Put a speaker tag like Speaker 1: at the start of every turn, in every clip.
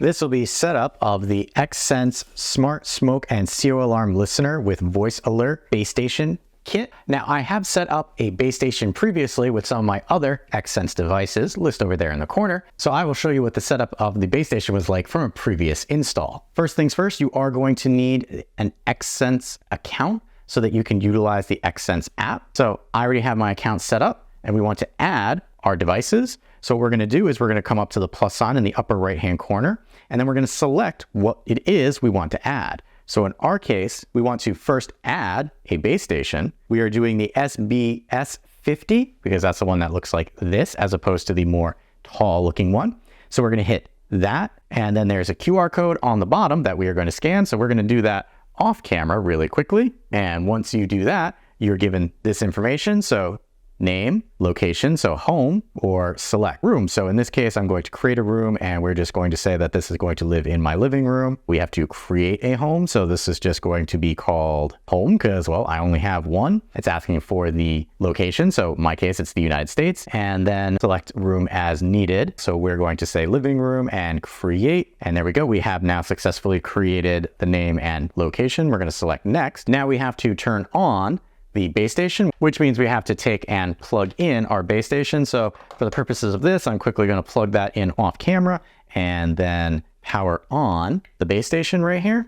Speaker 1: This will be setup of the xsense smart smoke and CO alarm listener with voice alert base station kit. Now I have set up a base station previously with some of my other xsense devices, list over there in the corner. So I will show you what the setup of the base station was like from a previous install. First things first, you are going to need an xsense account so that you can utilize the xsense app. So I already have my account set up and we want to add our devices. So what we're going to do is we're going to come up to the plus sign in the upper right hand corner, and then we're going to select what it is we want to add. So in our case, we want to first add a base station. We are doing the SBS50 because that's the one that looks like this as opposed to the more tall looking one. So we're going to hit that, and then there's a QR code on the bottom that we are going to scan. So we're going to do that off camera really quickly. And once you do that, you're given this information. So name, location, so home, or select room. So in this case, I'm going to create a room and we're just going to say that this is going to live in my living room. We have to create a home. So this is just going to be called home because, well, I only have one. It's asking for the location. So in my case, it's the United States, and then select room as needed. So we're going to say living room and create. And there we go. We have now successfully created the name and location. We're going to select next. Now we have to turn on the base station, which means we have to take and plug in our base station. So for the purposes of this, I'm quickly going to plug that in off camera and then power on the base station right here.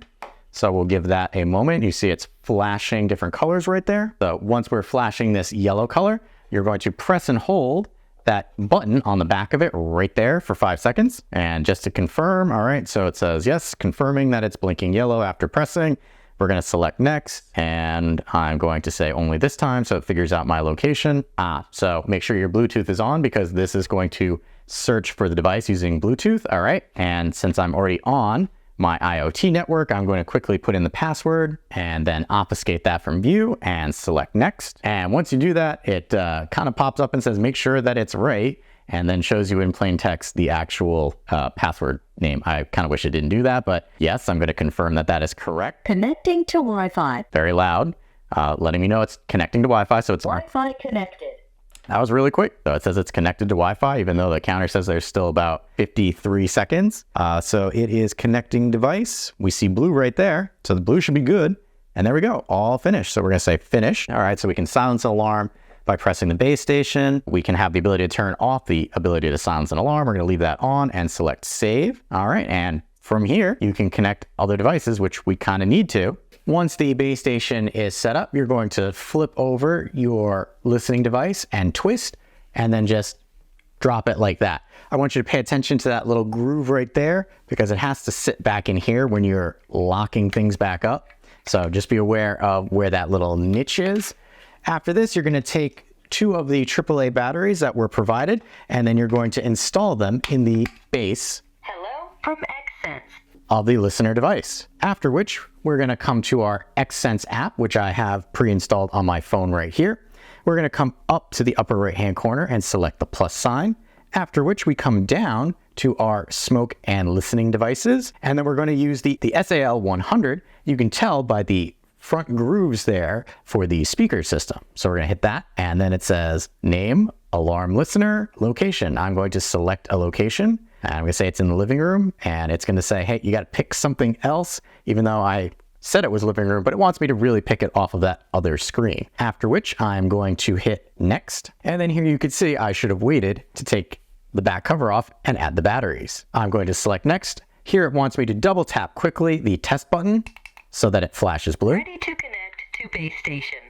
Speaker 1: So we'll give that a moment. You see it's flashing different colors right there. So once we're flashing this yellow color, you're going to press and hold that button on the back of it right there for 5 seconds. And just to confirm, all right, so it says yes, confirming that it's blinking yellow after pressing. We're going to select next, and I'm going to say only this time so it figures out my location. So make sure your Bluetooth is on because this is going to search for the device using Bluetooth. All right. And since I'm already on my IoT network, I'm going to quickly put in the password and then obfuscate that from view and select next. And once you do that, it kind of pops up and says, make sure that it's right, and then shows you in plain text the actual password name. I kind of wish it didn't do that, but yes, I'm going to confirm that that is correct.
Speaker 2: Connecting to Wi-Fi.
Speaker 1: Very loud, letting me know it's connecting to Wi-Fi. So it's
Speaker 2: Wi-Fi connected.
Speaker 1: That was really quick. So it says it's connected to Wi-Fi, even though the counter says there's still about 53 seconds. So it is connecting device. We see blue right there. So the blue should be good. And there we go, all finished. So we're going to say finish. All right, so we can silence an alarm by pressing the base station. We can have the ability to turn off the ability to silence an alarm. We're going to leave that on and select save. All right. And from here, you can connect other devices, which we kind of need to. Once the base station is set up, you're going to flip over your listening device and twist, and then just drop it like that. I want you to pay attention to that little groove right there because it has to sit back in here when you're locking things back up. So just be aware of where that little niche is. After this, you're going to take 2 of the AAA batteries that were provided, and then you're going to install them in the base
Speaker 2: Hello from xsense
Speaker 1: of the listener device. After which, we're going to come to our xsense app, which I have pre-installed on my phone right here. We're going to come up to the upper right-hand corner and select the plus sign. After which, we come down to our smoke and listening devices, and then we're going to use the SAL100. You can tell by the front grooves there for the speaker system. So we're going to hit that, and then it says name, alarm listener, location. I'm going to select a location, and I'm going to say it's in the living room, and it's going to say, hey, you got to pick something else, even though I said it was living room, but it wants me to really pick it off of that other screen. After which I'm going to hit next. And then here you can see I should have waited to take the back cover off and add the batteries. I'm going to select next. Here it wants me to double tap quickly the test button so that it flashes blue.
Speaker 2: Ready to connect to base station.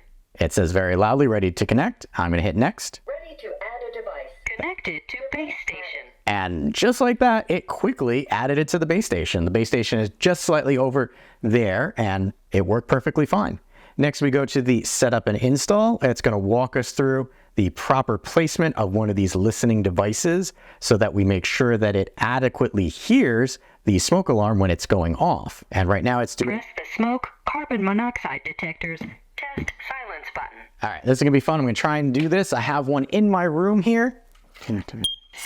Speaker 1: It says very loudly, ready to connect. I'm going to hit next.
Speaker 2: Ready to add a device. Connected to base station.
Speaker 1: And just like that, it quickly added it to the base station. The base station is just slightly over there, and it worked perfectly fine. Next, we go to the setup and install. It's going to walk us through the proper placement of one of these listening devices so that we make sure that it adequately hears the smoke alarm when it's going off. And right now it's doing...
Speaker 2: Press the smoke, carbon monoxide detectors, test silence button.
Speaker 1: All right, this is going to be fun. I'm going to try and do this. I have one in my room here.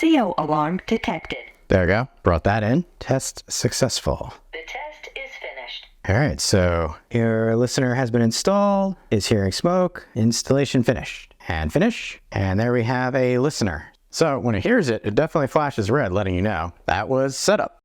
Speaker 2: CO alarm detected.
Speaker 1: There we go. Brought that in. Test successful.
Speaker 2: The test is finished.
Speaker 1: All right, so your listener has been installed, is hearing smoke, installation finished, and finish. And there we have a listener. So when it hears it, it definitely flashes red, letting you know that was setup.